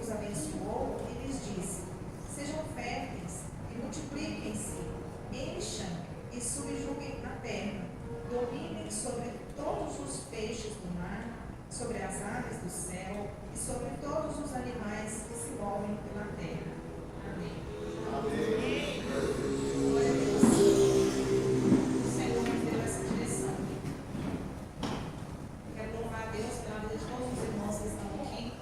os abençoou e lhes disse: sejam férteis e multipliquem-se, encham e subjuguem a terra, dominem sobre todos os peixes do mar, sobre as aves do céu e sobre todos os animais que se movem pela terra. Amém. Amém. Glória a Deus. O Senhor nos deu essa direção. Quero louvar a Deus pela vida de todos os irmãos que estão aqui.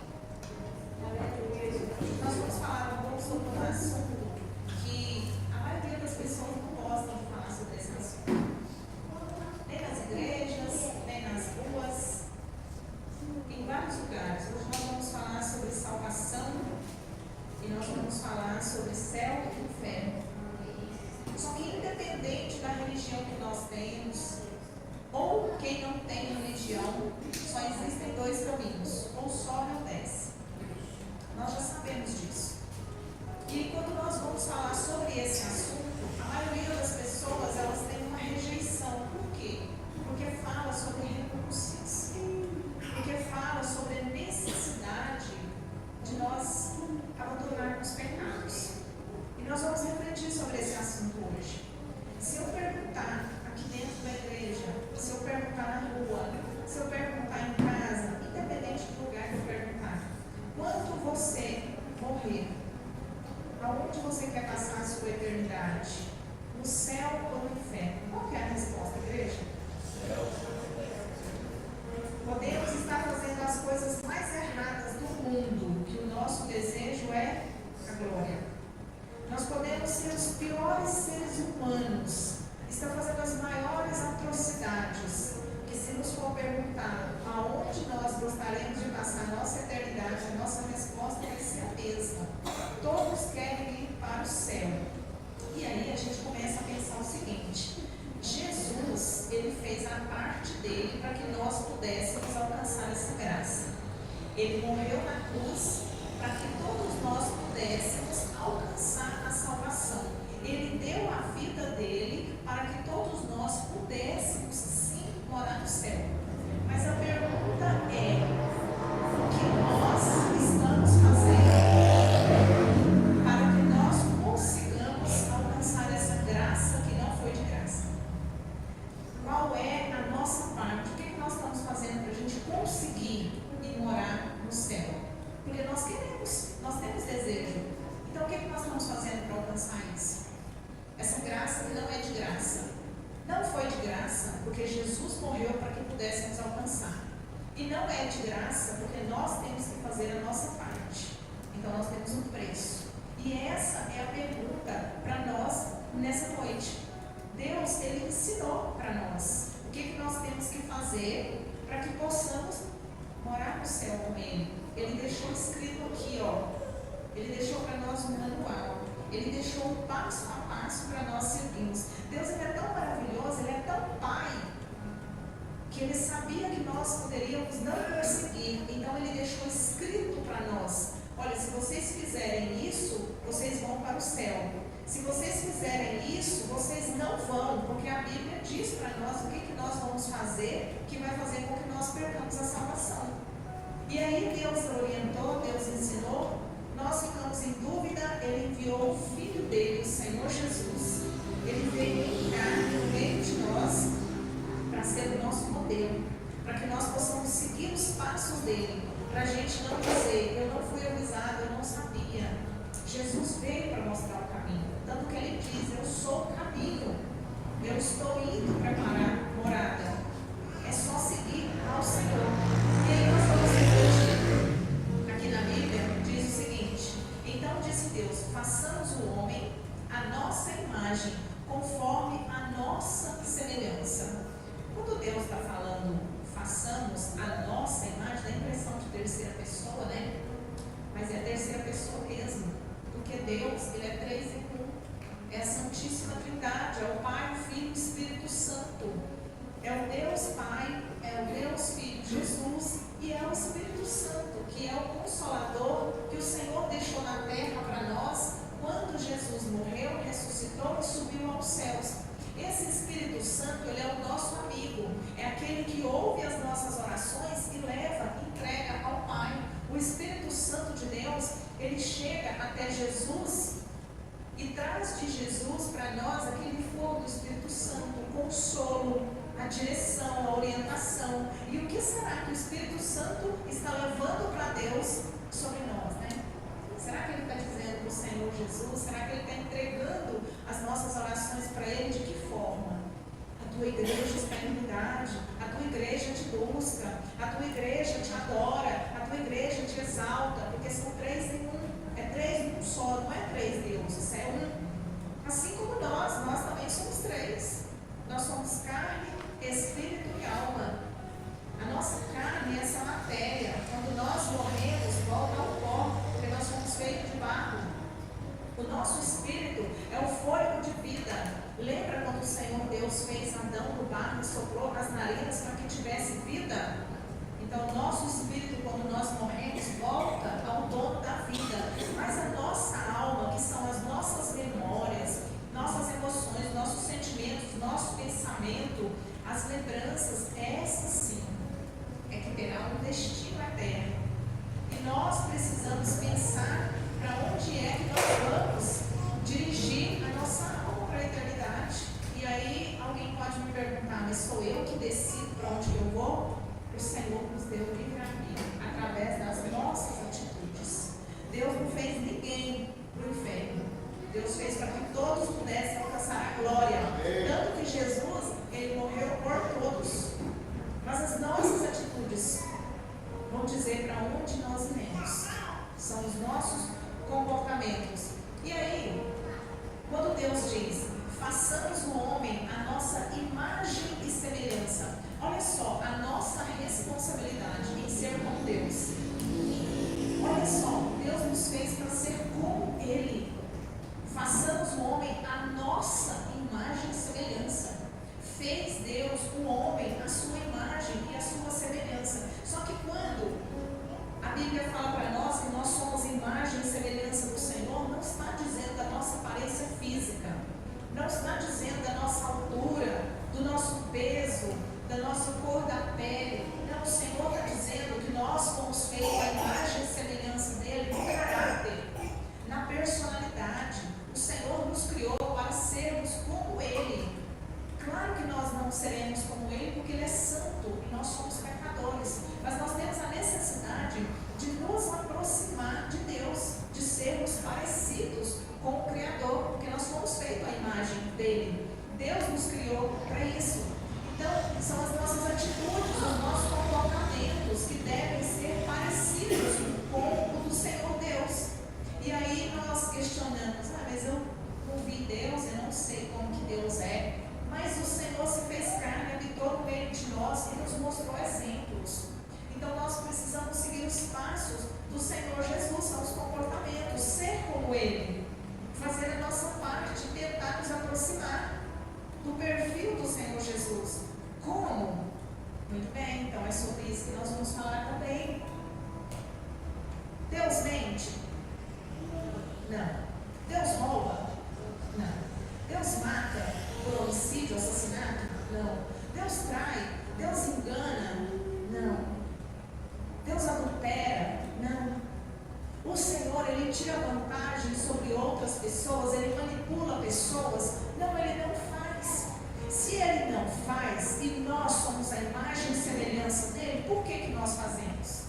Nós vamos falar um pouco sobre um assunto que a maioria das pessoas não gostam de falar sobre esse assunto. Nem nas igrejas, nem nas ruas, em vários lugares. Hoje nós vamos falar sobre salvação e nós vamos falar sobre céu e inferno. Só que independente da religião que nós temos, ou quem não tem religião, só existem dois caminhos, ou sobe ou desce. Nós já sabemos disso. E quando nós vamos falar sobre esse assunto, a maioria das pessoas, elas têm uma rejeição. Por quê? Porque fala sobre renúncias. Porque fala sobre a necessidade de nós abandonarmos pecados. E nós vamos refletir sobre esse assunto hoje. Se eu perguntar aqui dentro da igreja, se eu perguntar na rua, se eu perguntar em casa, independente do lugar que eu perguntar, quando você morrer, aonde você quer passar a sua eternidade? No céu ou no inferno? Qual que é a resposta, igreja? Podemos estar fazendo as coisas mais erradas do mundo, que o nosso desejo é a glória. Nós podemos ser os piores seres humanos, estar fazendo as maiores atrocidades, que se nos for perguntar aonde nós gostaríamos de passar a nossa eternidade, a nossa resposta vai ser a mesma. Todos querem ir para o céu. E aí a gente começa a pensar o seguinte: Jesus, ele fez a parte dele para que nós pudéssemos alcançar essa graça. Ele morreu na cruz para que todos nós pudéssemos alcançar a salvação. Ele deu a vida dele para que todos nós pudéssemos sim morar no céu. Mas a pergunta é: o que nós estamos fazendo para que nós consigamos alcançar essa graça que não foi de graça? Qual é a nossa parte? O que nós estamos fazendo para a gente conseguir ir morar no céu? Porque nós queremos, nós temos desejo. Então o que nós estamos fazendo para alcançar isso? Essa graça que não é de graça. Não foi de graça porque Jesus morreu para que pudéssemos alcançar. E não é de graça porque nós temos que fazer a nossa parte. Então nós temos um preço. E essa é a pergunta para nós nessa noite. Deus, ele ensinou para nós o que nós temos que fazer para que possamos morar no céu com ele. Ele deixou escrito aqui, ó. Ele deixou para nós um manual. Ele deixou um passo a passo para nós seguirmos. Deus, ele é tão maravilhoso, ele é tão pai, que ele sabia que nós poderíamos não conseguir. Então ele deixou escrito para nós: olha, se vocês fizerem isso, vocês vão para o céu. Se vocês fizerem isso, vocês não vão, porque a Bíblia diz para nós o que nós vamos fazer, que vai fazer com que nós percamos a salvação. E aí Deus orientou, Deus ensinou, nós ficamos em dúvida, ele enviou o Filho dele, o Senhor Jesus. Ele veio em carne no meio de nós para ser o nosso modelo, para que nós possamos seguir os passos dele, para a gente não dizer: eu não fui avisado, eu não sabia. Jesus veio para mostrar o caminho, tanto que ele diz: eu sou o caminho, eu estou indo preparar morada, é só seguir ao Senhor. E aí nós vamos refletir, aqui na Bíblia diz o seguinte: então disse Deus, façamos o homem a nossa imagem, conforme a nossa semelhança. Quando Deus está falando façamos a nossa imagem, dá a impressão de terceira pessoa, né? Mas é a terceira pessoa mesmo, porque Deus, ele é 3 em 1, é a Santíssima Trindade, é o Pai, o Filho e o Espírito Santo, é o Deus Pai, é o Deus Filho, Jesus, e é o Espírito Santo, que é o Consolador que o Senhor deixou na terra para nós quando Jesus morreu, ressuscitou e subiu aos céus. Esse Espírito Santo, ele é o nosso amigo, é aquele que ouve as nossas orações e leva, entrega ao Pai. O Espírito Santo de Deus ele chega até Jesus e traz de Jesus para nós aquele fogo do Espírito Santo, o consolo, a direção, a orientação. E o que será que o Espírito Santo está levando para Deus sobre nós, né? Será que ele está dizendo para o Senhor Jesus? Será que ele está entregando as nossas orações para ele? De que forma? A tua igreja está em unidade, a tua igreja te busca, a tua igreja te adora, a tua igreja te exalta, porque são três em um. É três em um só, não é três deuses, é um. Assim como nós também somos três. Nós somos carne, espírito e alma. A nossa carne é essa matéria. Quando nós morremos, volta ao pó, porque nós somos feitos de barro. O nosso espírito é o fôlego de vida. Lembra quando o Senhor Deus fez Adão do barro e soprou nas narinas para que tivesse vida? Então, o nosso espírito, quando nós morremos, volta ao dono da vida. Mas a nossa alma, que são as nossas memórias, nossas emoções, nossos sentimentos, nosso pensamento, as lembranças, essas sim, é que terá um destino eterno. E nós precisamos pensar para onde é que nós vamos dirigir a nossa alma para a eternidade. E aí, alguém pode me perguntar, mas sou eu que decido para onde eu vou? O Senhor nos deu livre-arbítrio através das nossas atitudes. Deus não fez ninguém para o inferno. Deus fez para que todos pudessem alcançar a glória. Tanto que Jesus, ele morreu por todos. Mas as nossas atitudes vão dizer para onde nós iremos. São os nossos comportamentos. E aí, quando Deus diz, façamos o homem a nossa imagem e semelhança. Olha só, a nossa responsabilidade em ser como Deus. Olha só, Deus nos fez para ser como Ele. Façamos o homem a nossa imagem e semelhança. Fez Deus, o homem, a sua imagem e a sua semelhança. Só que quando a Bíblia fala para nós que nós somos imagem e semelhança do Senhor, não está dizendo da nossa aparência física, não está dizendo da nossa altura, do nosso peso, da nossa cor da pele. Não, o Senhor está dizendo que nós fomos feitos à imagem e semelhança dele no caráter, na personalidade. O Senhor nos criou para sermos como Ele. Claro que nós não seremos como Ele, porque Ele é santo e nós somos pecadores. Mas nós temos a necessidade de nos aproximar de Deus, de sermos parecidos com o Criador, porque nós fomos feitos à imagem dele. Deus nos criou para isso. Então, são as nossas atitudes, os nossos comportamentos que devem ser parecidos com o do Senhor Deus. E aí nós questionamos, mas eu não vi Deus, eu não sei como que Deus é. Mas o Senhor se fez carne, habitou no meio de nós e nos mostrou exemplos. Então nós precisamos seguir os passos do Senhor Jesus, são os comportamentos, ser como Ele. Fazer a nossa parte, tentar nos aproximar do perfil do Senhor Jesus. Como? Muito bem, então é sobre isso que nós vamos falar também. Deus mente? Não. Deus rouba? Não. Deus mata por homicídio, assassinato? Não. Deus trai? Deus engana? Não. Deus adultera? Não. O Senhor, Ele tira vantagem sobre outras pessoas, Ele manipula pessoas? Não, Ele não faz. Se Ele não faz e nós somos a imagem e semelhança dEle, por que nós fazemos?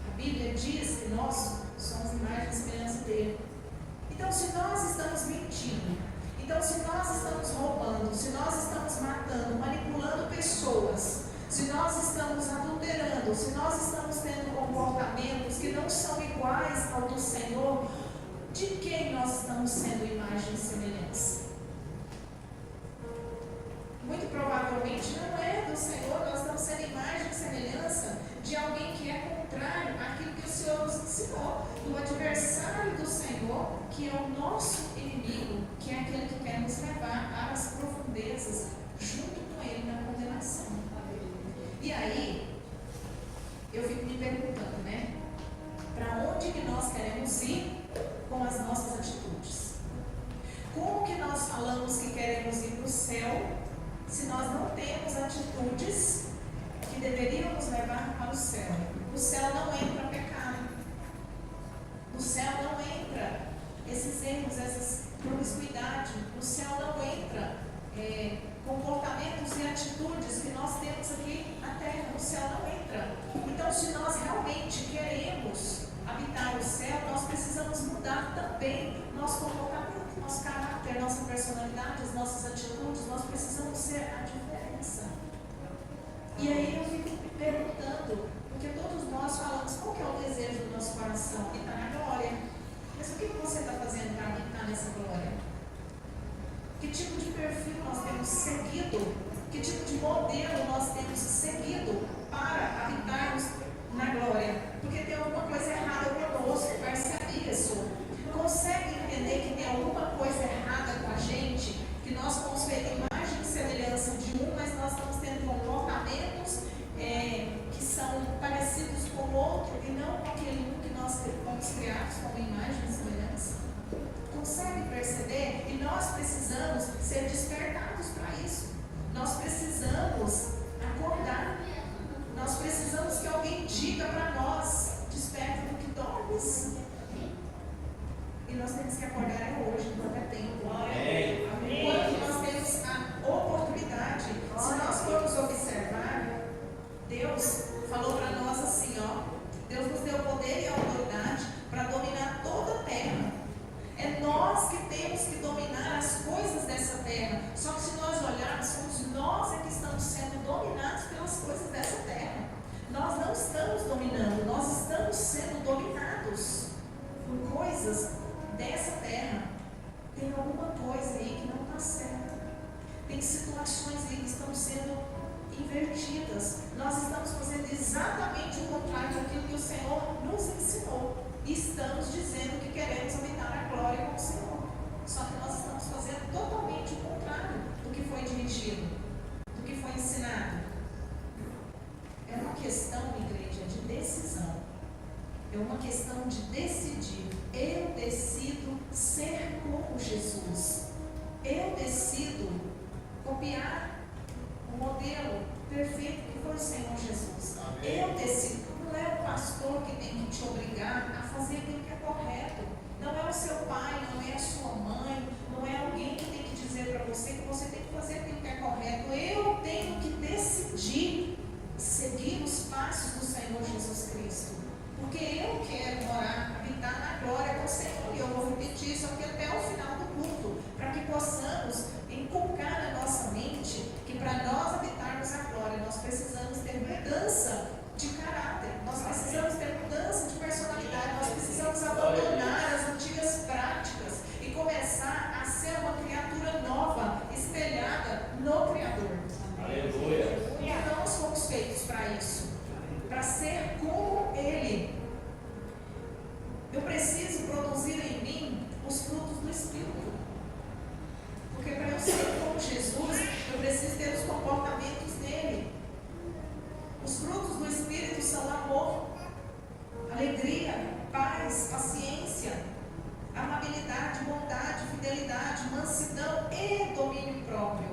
A Bíblia diz que nós somos a imagem e semelhança dEle. Então, se nós estamos mentindo, então se nós estamos roubando, se nós estamos matando, manipulando pessoas, se nós estamos adulterando, se nós estamos tendo comportamentos que não são iguais ao do Senhor, de quem nós estamos sendo imagem e semelhança? Muito provavelmente não é do Senhor, nós estamos sendo imagem e semelhança de alguém que é contrário àquilo que o Senhor nos ensinou, do adversário do Senhor, que é o nosso inimigo, que é aquele que quer nos levar para as profundezas, junto com ele na condenação. E aí, eu fico me perguntando, né? Para onde que nós queremos ir com as nossas atitudes? Como que nós falamos que queremos ir para o céu, se nós não temos atitudes que deveriam nos levar para o céu? O céu não entra pecado. atitudes que nós temos aqui na terra, no céu não entra. Então, se nós realmente queremos habitar o céu, nós precisamos mudar também nosso comportamento, nosso caráter, nossa personalidade, as nossas atitudes. Nós precisamos ser a diferença. E aí eu fico me perguntando, porque todos nós falamos qual que é o desejo do nosso coração, que está na glória. Mas o que você está fazendo para habitar nessa glória? Que tipo de perfil nós temos seguido? Que tipo de modelo nós temos seguido para habitarmos na glória? Porque tem alguma coisa errada conosco, percebe isso? Consegue entender que tem alguma coisa errada com a gente? Que nós fomos feitos imagem e semelhança de um, mas nós estamos tendo comportamentos que são parecidos com o outro e não com aquele um que nós fomos criados como imagem e semelhança? Consegue perceber? E nós precisamos ser despertados para isso. Nós precisamos acordar. Nós precisamos que alguém diga para nós: desperta do que dormes. E nós temos que acordar hoje, não é tempo. Quando nós temos a oportunidade, se nós formos observar, Deus falou para nós assim, Deus nos deu poder e autoridade para dominar toda a terra. É nós que temos que dominar as coisas dessa terra. Só que se nós olharmos, somos nós que estamos sendo dominados pelas coisas dessa terra. Nós não estamos dominando, nós estamos sendo dominados por coisas dessa terra. Tem alguma coisa aí que não está certa. Tem situações aí que estão sendo invertidas. Nós estamos fazendo exatamente o contrário daquilo que o Senhor nos ensinou. E estamos dizendo que queremos habitar a glória com o Senhor. Só que nós estamos fazendo totalmente o contrário do que foi dirigido, do que foi ensinado. É uma questão, igreja, de decisão. É uma questão de decidir. Eu decido ser como Jesus. Eu decido copiar o modelo perfeito que foi o Senhor Jesus. Amém. Eu decido. Não é o pastor que tem que te obrigar a fazer aquilo que é correto. Não é o seu pai, não é a sua mãe, não é alguém que tem que dizer para você que você tem que fazer aquilo que é correto. Eu tenho que decidir seguir os passos do Senhor Jesus Cristo. Porque eu quero morar, habitar na glória com o Senhor. E eu vou repetir isso aqui até o final do culto, para que possamos inculcar na nossa mente que para nós habitarmos a glória, nós precisamos ter mudança de caráter, nós precisamos ter mudança de personalidade, nós precisamos abandonar as antigas práticas e começar a ser uma criatura nova, espelhada no Criador. Aleluia! E nós fomos feitos para isso, para ser como Ele. Eu preciso produzir em mim os frutos do Espírito, porque para eu ser como Jesus, eu preciso ter os comportamentos dele. Os frutos do Espírito são amor, alegria, paz, paciência, amabilidade, bondade, fidelidade, mansidão e domínio próprio.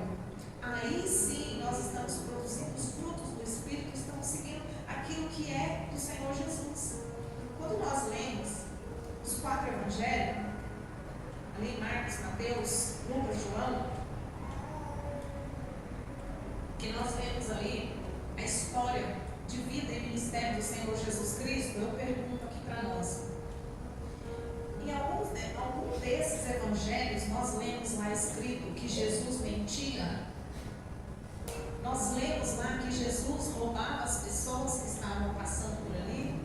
Aí sim nós estamos produzindo os frutos do Espírito, estamos seguindo aquilo que é do Senhor Jesus. Quando nós lemos os 4 evangelhos, ali Marcos, Mateus, Lucas, João, que nós vemos ali a história de vida e ministério do Senhor Jesus Cristo, eu pergunto aqui para nós. Em algum desses evangelhos, nós lemos lá escrito que Jesus mentia. Nós lemos lá que Jesus roubava as pessoas que estavam passando por ali.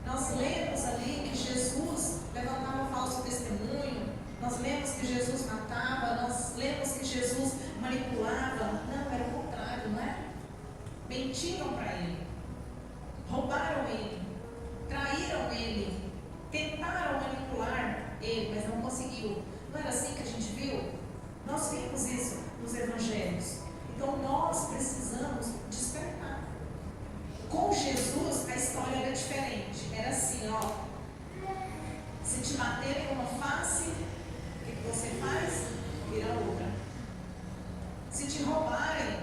Nós lemos ali que Jesus levantava falso testemunho. Nós lemos que Jesus matava. Nós lemos que Jesus manipulava. Não, era o contrário, não é? Mentiram para ele, roubaram ele, traíram ele, tentaram manipular ele, mas não conseguiu. Não era assim que a gente viu? Nós vimos isso nos evangelhos. Então nós precisamos despertar. Com Jesus a história era diferente. Era assim, se te baterem uma face, o que você faz? Vira outra. Se te roubarem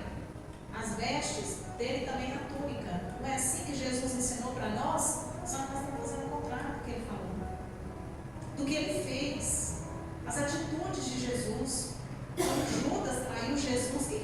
as vestes, dele também a túnica. Não é assim que Jesus ensinou para nós? Só que nós estamos fazendo o contrário do que ele falou, do que ele fez, as atitudes de Jesus. Quando Judas traiu Jesus, o que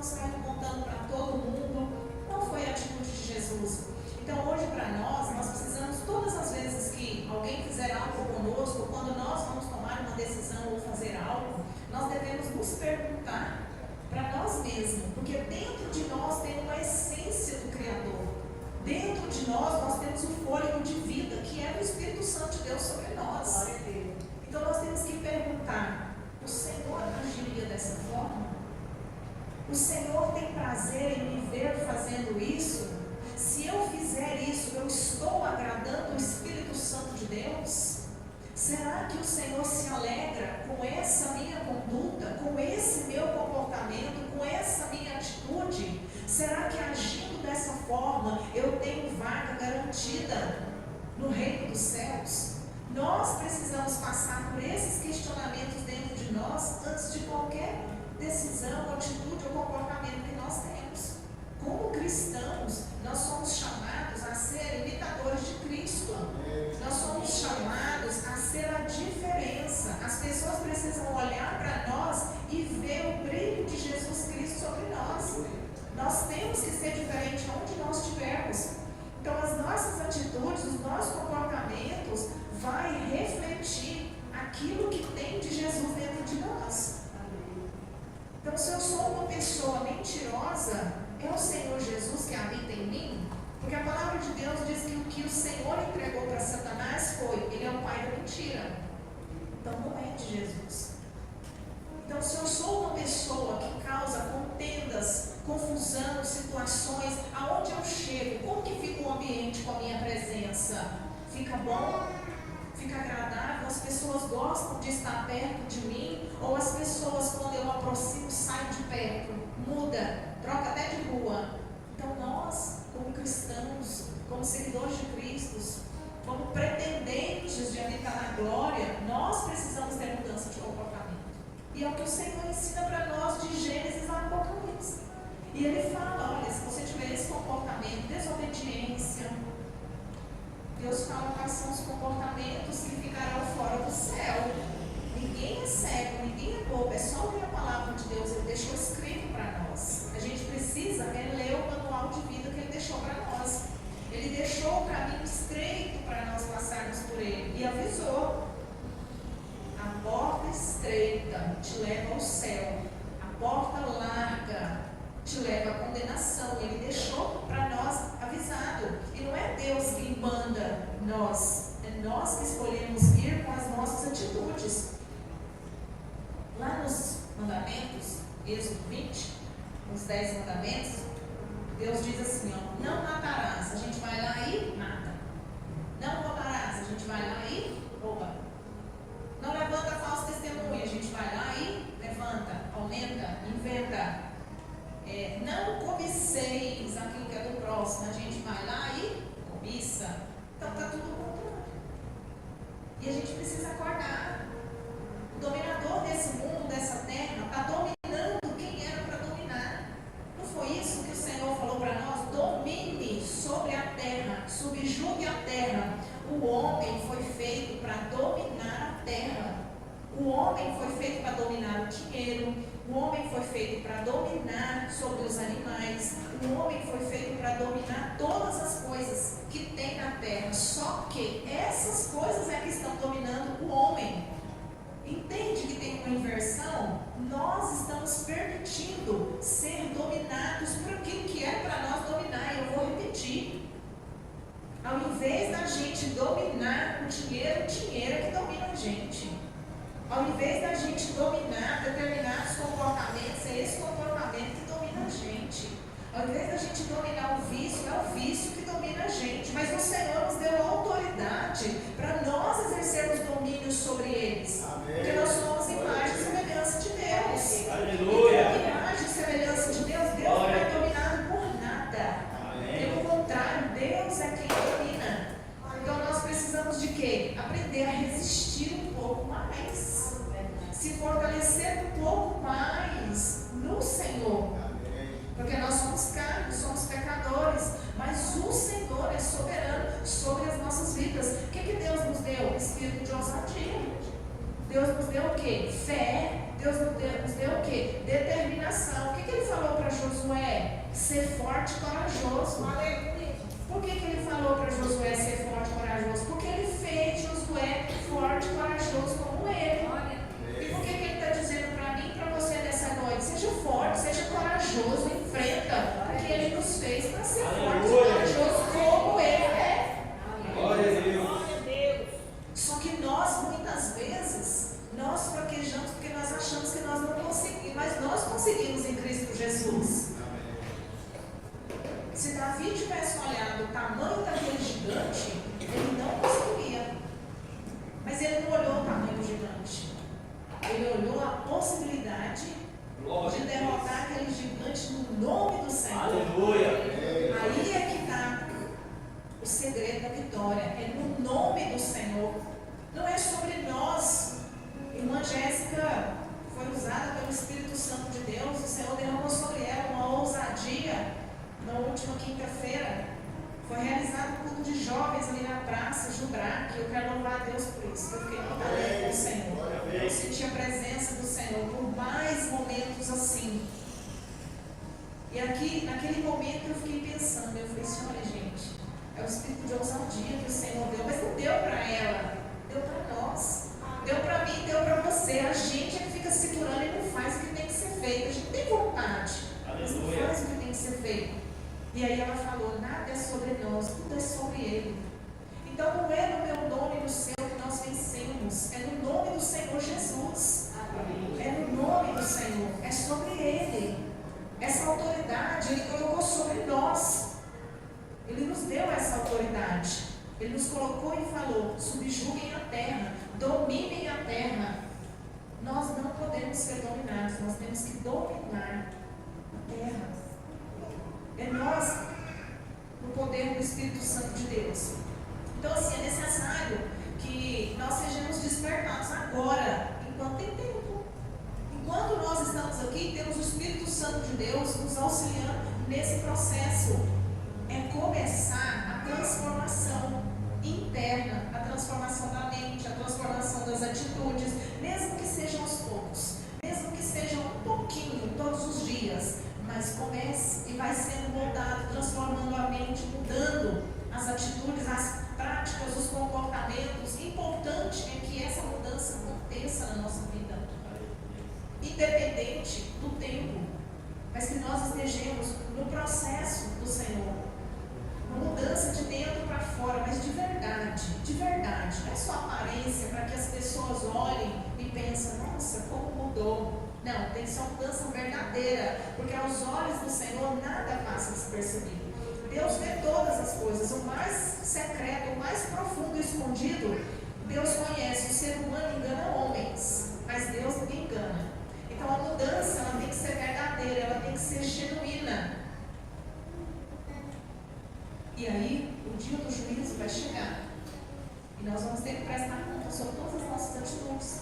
não saiu contando para todo mundo. Não foi a atitude de Jesus. Então hoje para nós precisamos, todas as vezes que alguém fizer algo conosco, quando nós vamos tomar uma decisão ou fazer algo, nós devemos nos perguntar para nós mesmos, porque dentro de nós tem uma essência do Criador. Dentro de nós temos o fôlego de vida, que é o Espírito Santo de Deus sobre nós. Então nós temos que perguntar: o Senhor agiria dessa forma? O Senhor tem prazer em me ver fazendo isso? Se eu fizer isso, eu estou agradando o Espírito Santo de Deus? Será que o Senhor se alegra com essa minha conduta, com esse meu comportamento, com essa minha atitude? Será que agindo dessa forma eu tenho vaga garantida no reino dos céus? Nós precisamos passar por esses questionamentos dentro de nós antes de qualquer decisão, atitude ou comportamento que nós temos. Como cristãos, nós somos chamados a ser imitadores de Cristo. Nós somos chamados a ser a diferença. As pessoas precisam olhar para nós e ver o brilho de Jesus Cristo sobre nós. Nós temos que ser diferentes onde nós estivermos. Então as nossas atitudes, os nossos comportamentos vai refletir aquilo que tem de Jesus dentro de nós. Então se eu sou uma pessoa mentirosa, é o Senhor Jesus que habita em mim? Porque a palavra de Deus diz que o que o Senhor entregou para Satanás foi: ele é o pai da mentira. Então não é de Jesus. Então se eu sou uma pessoa que causa contendas, confusão, situações, aonde eu chego, como que fica o ambiente com a minha presença? Fica bom? Fica agradável? As pessoas gostam de estar perto de mim? Ou as pessoas, quando eu aproximo, saem de perto? Muda, troca até de rua. Então nós, como cristãos, como seguidores de Cristo, como pretendentes de habitar na glória, nós precisamos ter mudança de comportamento. E é o que o Senhor ensina para nós de Gênesis a Apocalipse. E ele fala: olha, se você tiver esse comportamento, desobediência, Deus fala quais são os comportamentos que ficarão fora do céu. Ninguém é cego, ninguém é bobo, é só ler a palavra de Deus. Ele deixou escrito para nós. A gente precisa ler o manual de vida que ele deixou para nós. Ele deixou o caminho estreito para nós passarmos por ele e avisou: a porta estreita te leva ao céu, a porta larga te leva à condenação. Ele deixou para nós avisado. E não é Deus que manda nós, é nós que escolhemos ir com as nossas atitudes. Lá nos mandamentos, Êxodo 20, os 10 mandamentos, Deus diz assim: ó, não matarás. A gente vai lá e mata. Não roubarás. A gente vai lá e rouba. Não levanta falso testemunho. A gente vai lá e levanta, aumenta, inventa. Não cobiceis aquilo que é do próximo. A gente vai lá e cobiça. Então está tudo contrário. E a gente precisa acordar. O dominador desse mundo, dessa terra, está dominando quem era para dominar. Não foi isso que o Senhor falou para nós? Domine sobre a terra, subjugue a terra. O homem foi feito para dominar a terra. O homem foi feito para dominar o dinheiro. O homem foi feito para dominar sobre os animais. O homem foi feito para dominar todas as coisas que tem na terra. Só que essas coisas é que estão dominando o homem. Entende que tem uma inversão? Nós estamos permitindo ser dominados por aquilo que é para nós dominar. E eu vou repetir: ao invés da gente dominar o dinheiro é que domina a gente. Ao invés da gente dominar determinados comportamentos, é esse comportamento que domina a gente. Ao invés da gente dominar o vício, é o vício que domina a gente. Mas o Senhor nos deu autoridade para nós exercermos domínio sobre eles. Amém. Porque nós somos imagem e semelhança de Deus. Aleluia. E imagem e semelhança de Deus, Deus não é dominado por nada. Amém. Pelo contrário, Deus é quem domina. Então nós precisamos de quê? Aprender a resistir um pouco mais. Se fortalecer um pouco mais no Senhor. Porque nós somos carne, somos pecadores, mas o Senhor é soberano sobre as nossas vidas. O que Deus nos deu? Espírito de ousadia. Deus nos deu o quê? Fé. Deus nos deu o quê? Determinação. O que Ele falou para ser forte e corajoso. Por que ele falou para Josué ser forte e corajoso? Porque ele fez Josué forte e corajoso como ele. E por que ele está dizendo para mim e para você nessa noite? Seja forte, seja corajoso, enfrenta. Porque ele nos fez para ser forte e corajoso como ele é. Glória a Deus. Só que nós, muitas vezes, nós fraquejamos porque nós achamos que nós não conseguimos, mas nós conseguimos em Cristo Jesus. Se Davi tivesse olhado o tamanho daquele gigante, ele não conseguiria. Mas ele não olhou o tamanho do gigante. Ele olhou a possibilidade de derrotar aquele gigante no nome do Senhor. Aleluia. Aí é que está o segredo da vitória. É no nome do Senhor. Não é sobre nós. Irmã Jéssica foi usada pelo Espírito Santo de Deus. O Senhor derramou sobre ela uma ousadia. Na última quinta-feira, foi realizado um culto de jovens ali na praça, Jubraque. Eu quero louvar a Deus por isso. Eu fiquei muito alegre com o Senhor. Eu senti a presença do Senhor por mais momentos assim. E aqui, naquele momento, eu fiquei pensando. Eu falei assim: olha, gente, é o espírito de ousadia que o Senhor deu. Mas não deu para ela, deu para nós. Deu para mim, deu para você. A gente é que fica segurando e não faz o que tem que ser feito. A gente tem vontade, mas não faz o que tem que ser feito. E aí ela falou: nada é sobre nós, tudo é sobre Ele. Então não é no meu nome e no seu que nós vencemos, é no nome do Senhor Jesus. É no nome do Senhor, é sobre Ele. Essa autoridade Ele colocou sobre nós. Ele nos deu essa autoridade. Ele nos colocou e falou: subjuguem a terra, dominem a terra. Nós não podemos ser dominados, nós temos que dominar a terra. É nós, no poder do Espírito Santo de Deus. Então, assim, é necessário que nós sejamos despertados agora, enquanto tem tempo. Enquanto nós estamos aqui, temos o Espírito Santo de Deus nos auxiliando nesse processo. É começar a transformação interna, a transformação da mente, a transformação das atitudes, mesmo que sejam aos poucos, mesmo que sejam um pouquinho todos os dias. Mas comece e vai sendo moldado, transformando a mente, mudando as atitudes, as práticas, os comportamentos. O importante é que essa mudança aconteça na nossa vida, independente do tempo, mas que nós estejamos no processo do Senhor. Uma mudança de dentro para fora, mas de verdade, não é só aparência para que as pessoas olhem e pensem: nossa, como mudou. Não, tem que ser uma mudança verdadeira, porque aos olhos do Senhor nada passa despercebido. Deus vê todas as coisas, o mais secreto, o mais profundo e escondido, Deus conhece. O ser humano engana homens, mas Deus não engana. Então a mudança ela tem que ser verdadeira, ela tem que ser genuína. E aí o dia do juízo vai chegar, e nós vamos ter que prestar conta sobre todas as nossas atitudes.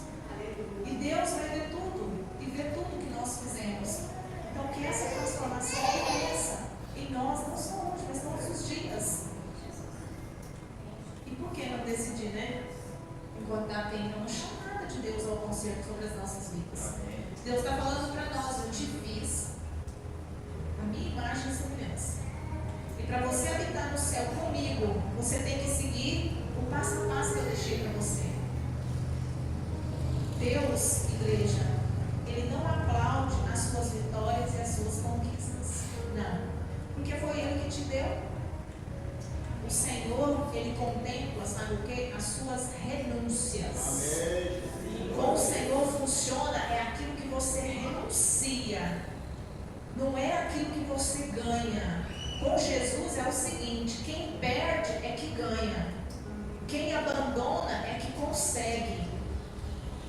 E Deus vai ver tudo, e ver tudo que nós fizemos. Então que essa transformação aconteça em nós, não só hoje, mas todos os dias. E por que não decidir, né? Enquanto dá tempo, é uma chamada de Deus ao conserto sobre as nossas vidas. Deus está falando para nós: eu te fiz a minha imagem e semelhança. E para você habitar no céu comigo, você tem que seguir o passo a passo que eu deixei para você. Deus, igreja, Ele não aplaude as suas vitórias e as suas conquistas. Não. Porque foi Ele que te deu. O Senhor, Ele contempla, sabe o quê? As suas renúncias. Amém. Com o Senhor funciona é aquilo que você renuncia. Não é aquilo que você ganha. Com Jesus é o seguinte: quem perde é que ganha. Quem abandona é que consegue.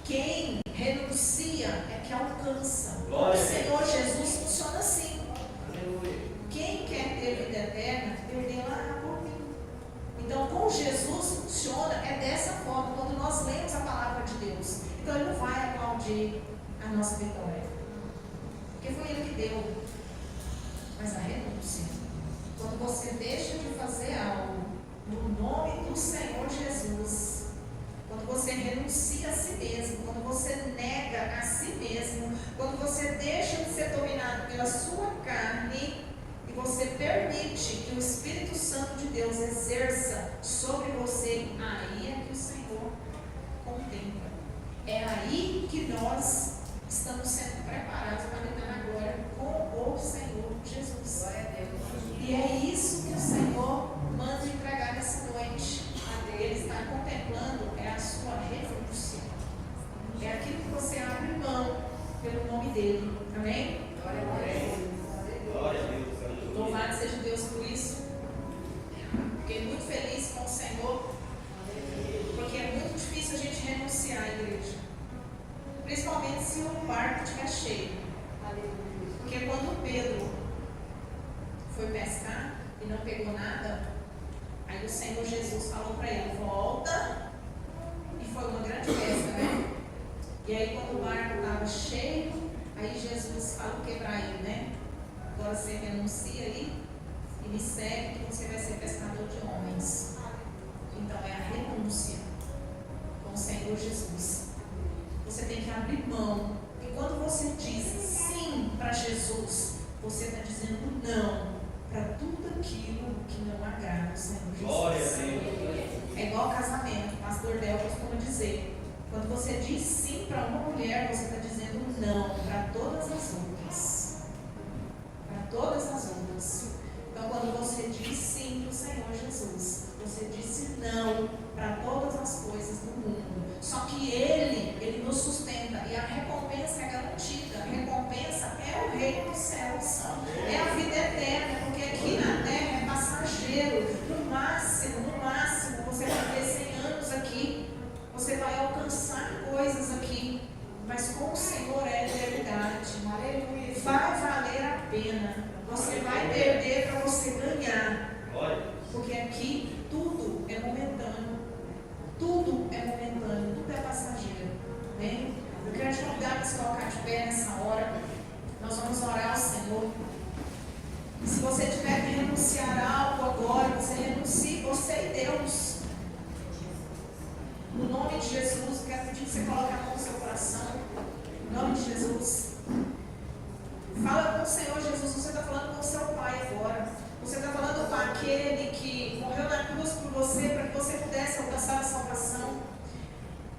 Quem renuncia é que alcança. O Senhor Jesus funciona assim. Quem quer ter vida eterna, perdeu por mim. Então, com Jesus funciona é dessa forma, quando nós lemos a palavra de Deus. Então, Ele não vai aplaudir a nossa vitória, porque foi Ele que deu. Mas a renúncia, quando você deixa de fazer algo no nome do Senhor Jesus, quando você renuncia a si mesmo, quando você nega a si mesmo, quando você deixa de ser dominado pela sua carne e exerça sobre você, aí é que o Senhor contempla. É aí que nós estamos sendo preparados para entrar na glória com o Senhor Jesus. E é isso que o Senhor manda entregar nessa noite. Ele está contemplando, é a sua renúncia. É aquilo que você abre mão pelo nome dele. Amém? Glória a Deus. Louvado seja Deus por isso. Fiquei muito feliz com o Senhor, porque é muito difícil a gente renunciar à igreja, principalmente se o barco estiver cheio. Porque quando Pedro foi pescar e não pegou nada, aí o Senhor Jesus falou para ele: volta. E foi uma grande pesca, né? E aí quando o barco estava cheio, aí Jesus fala o que para ele, né? Agora você renuncia aí e me segue, que você vai ser pescador de homens. Então é a renúncia com o Senhor Jesus. Você tem que abrir mão. E quando você diz sim para Jesus, você está dizendo não para tudo aquilo que não agrada o Senhor Jesus. Glória a Deus. É igual casamento. O pastor Del costuma dizer: quando você diz sim para uma mulher, você está dizendo não para todas as outras. Para todas as outras. Então, quando você diz sim para o Senhor Jesus, você disse não para todas as coisas do mundo. Só que Ele nos sustenta. E a recompensa é garantida. A recompensa é o reino dos céus. É a vida eterna. Porque aqui na terra é passageiro. No máximo, você vai ter 100 anos aqui. Você vai alcançar coisas aqui. Mas com o Senhor é eternidade. Vai valer a pena. Você vai perder para você ganhar. Porque aqui tudo é momentâneo. Tudo é momentâneo. Tudo é passageiro. Amém? Eu quero te convidar para se colocar de pé nessa hora. Nós vamos orar ao Senhor. Se você tiver que renunciar a algo agora, você renuncie, você e Deus. No nome de Jesus, eu quero pedir que você coloque a mão no seu coração. Em nome de Jesus. Fala com o Senhor Jesus. Você está falando com o seu Pai agora. Você está falando com aquele que morreu na cruz por você, para que você pudesse alcançar a salvação.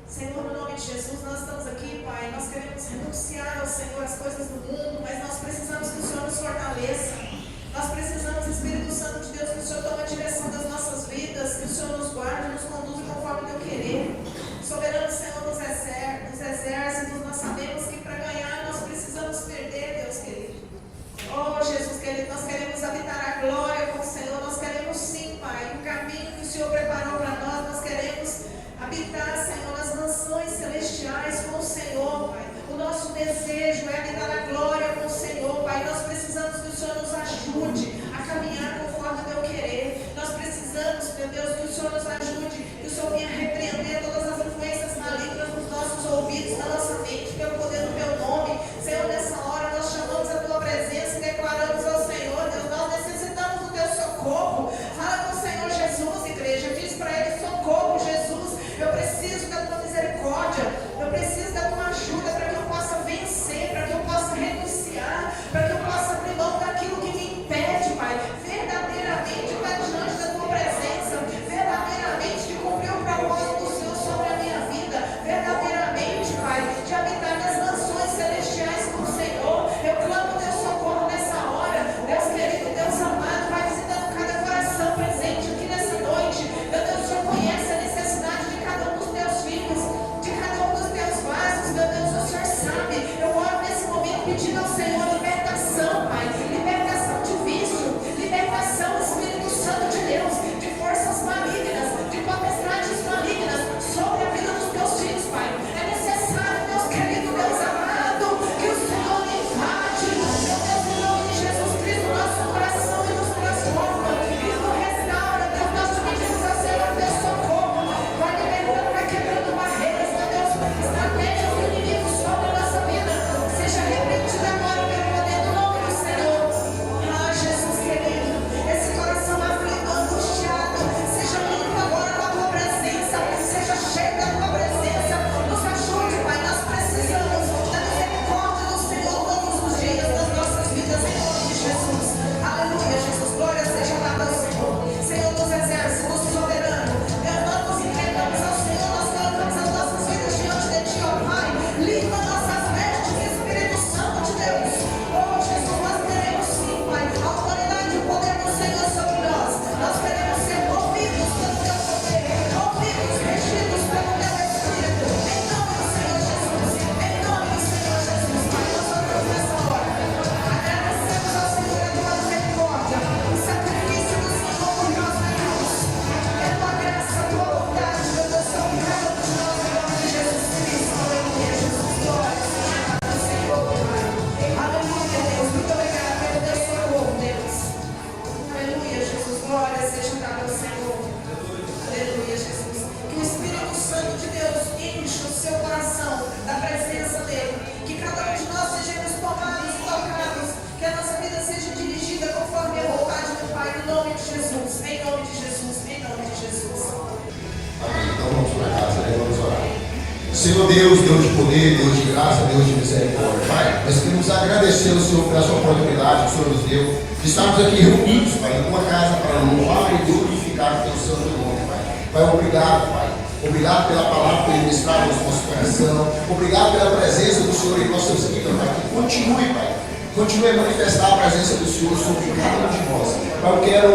Senhor, no nome de Jesus, nós estamos aqui, Pai. Nós queremos renunciar ao Senhor as coisas do mundo, mas nós precisamos que o Senhor nos fortaleça. Nós precisamos, Espírito Santo de Deus, que o Senhor tome a direção das nossas vidas, que o Senhor nos guarde, nos conduza conforme o teu querer. Soberano Senhor dos exércitos, nós sabemos que para ganhar nós Senhor Deus, Deus de poder, Deus de graça, Deus de misericórdia, Pai, nós queremos agradecer ao Senhor pela sua oportunidade que o Senhor nos deu, de estarmos aqui reunidos, Pai, em tua casa para louvar e glorificar o teu santo nome, Pai. Pai, obrigado, Pai. Obrigado pela palavra que ministrada no nosso coração. Obrigado pela presença do Senhor em nossas vidas, Pai. Que continue, Pai. Continue a manifestar a presença do Senhor sobre cada um de nós. Pai, eu quero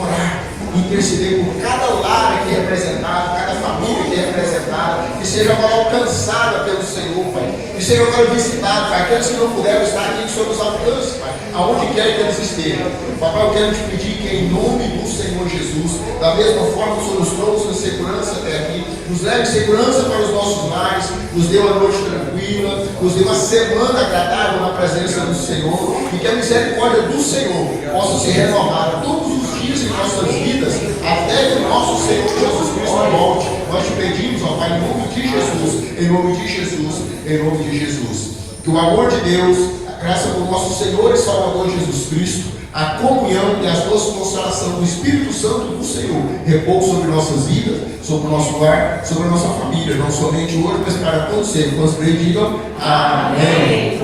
orar, interceder por cada lar aqui representado, cada família aqui representada, que seja agora alcançada pelo Senhor, Pai. Que seja agora visitada, Pai. Aqueles que não puderam estar aqui, que o Senhor nos alcance, Pai. Aonde quer que eles estejam. Papai, eu quero te pedir que em nome do Senhor Jesus, da mesma forma que o Senhor nos trouxe em segurança até aqui, nos leve em segurança para os nossos lares, nos dê uma noite tranquila, nos dê uma semana agradável na presença do Senhor, e que a misericórdia do Senhor possa ser renovada todos os dias em nossas vidas, até que o nosso Senhor Jesus Cristo volte. Nós te pedimos, ó Pai, em nome de Jesus, em nome de Jesus, em nome de Jesus. Que o amor de Deus, a graça do nosso Senhor e Salvador Jesus Cristo, a comunhão e a doce consolação do Espírito Santo do Senhor repouse sobre nossas vidas, sobre o nosso lar, sobre a nossa família, não somente hoje, mas para todos sempre. Quando digam amém.